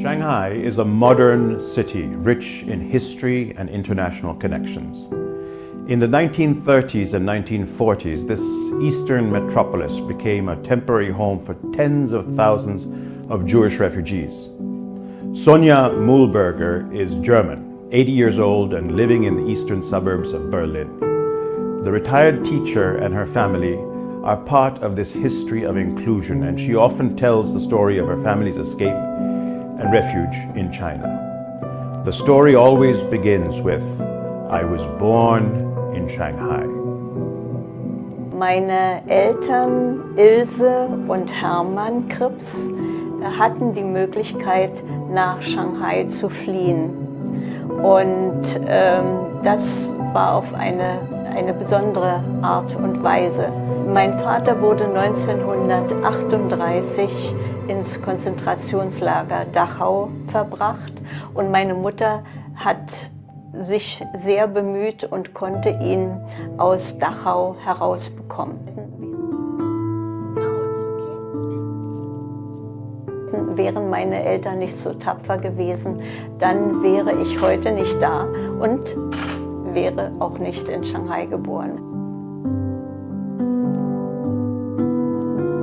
Shanghai is a modern city rich in history and international connections. In the 1930s and 1940s, this eastern metropolis became a temporary home for tens of thousands of Jewish refugees. Sonja Mühlberger is German, 80 years old and living in the eastern suburbs of Berlin. The retired teacher and her family are part of this history of inclusion, and she often tells the story of her family's escape and refuge in China. The story always begins with, "I was born in Shanghai." Meine Eltern Ilse und Hermann Krips hatten die Möglichkeit, nach Shanghai zu fliehen. Und das war auf eine besondere Art und Weise. Mein Vater wurde 1938 ins Konzentrationslager Dachau verbracht und meine Mutter hat sich sehr bemüht und konnte ihn aus Dachau herausbekommen. Wären meine Eltern nicht so tapfer gewesen, dann wäre ich heute nicht da und wäre auch nicht in Shanghai geboren.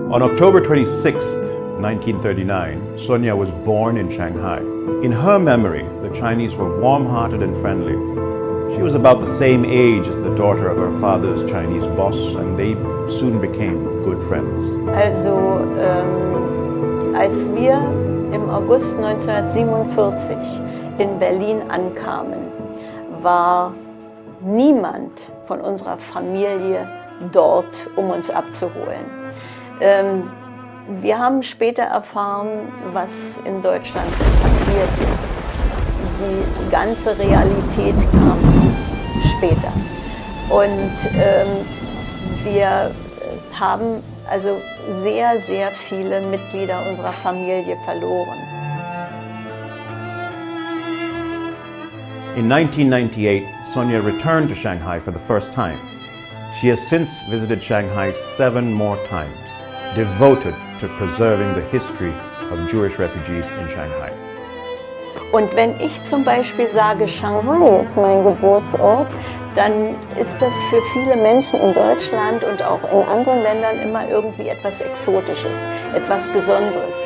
On October 26th, 1939, Sonja was born in Shanghai. In her memory, the Chinese were warm-hearted and friendly. She was about the same age as the daughter of her father's Chinese boss, and they soon became good friends. Also, als wir im August 1947 in Berlin ankamen, war niemand von unserer Familie dort, um uns abzuholen. Wir haben später erfahren, was in Deutschland passiert ist. Die ganze Realität kam später. Und wir haben also sehr, sehr viele Mitglieder unserer Familie verloren. In 1998, Sonja returned to Shanghai for the first time. She has since visited Shanghai 7 more times, devoted to preserving the history of Jewish refugees in Shanghai. Und wenn ich zum Beispiel sage, Shanghai ist mein Geburtsort, dann ist das für viele Menschen in Deutschland und auch in anderen Ländern immer irgendwie etwas Exotisches, etwas Besonderes.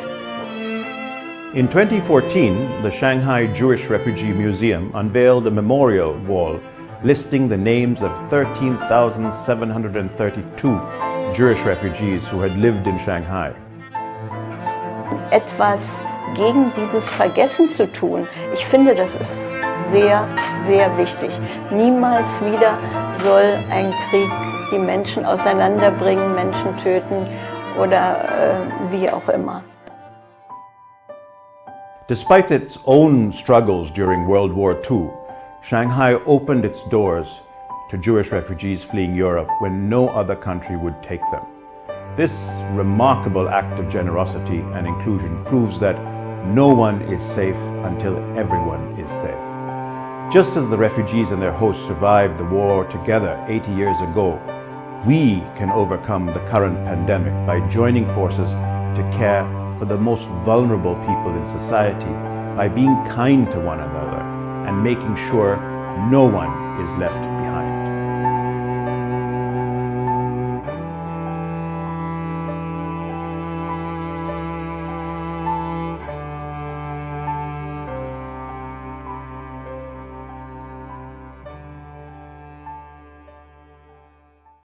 In 2014, the Shanghai Jewish Refugee Museum unveiled a memorial wall listing the names of 13,732 Jewish refugees who had lived in Shanghai. Etwas gegen dieses Vergessen zu tun, ich finde, das ist sehr, sehr wichtig. Niemals wieder soll ein Krieg die Menschen auseinanderbringen, Menschen töten oder wie auch immer. Despite its own struggles during World War II, Shanghai opened its doors to Jewish refugees fleeing Europe when no other country would take them. This remarkable act of generosity and inclusion proves that no one is safe until everyone is safe. Just as the refugees and their hosts survived the war together 80 years ago, we can overcome the current pandemic by joining forces to care for the most vulnerable people in society, by being kind to one another and making sure no one is left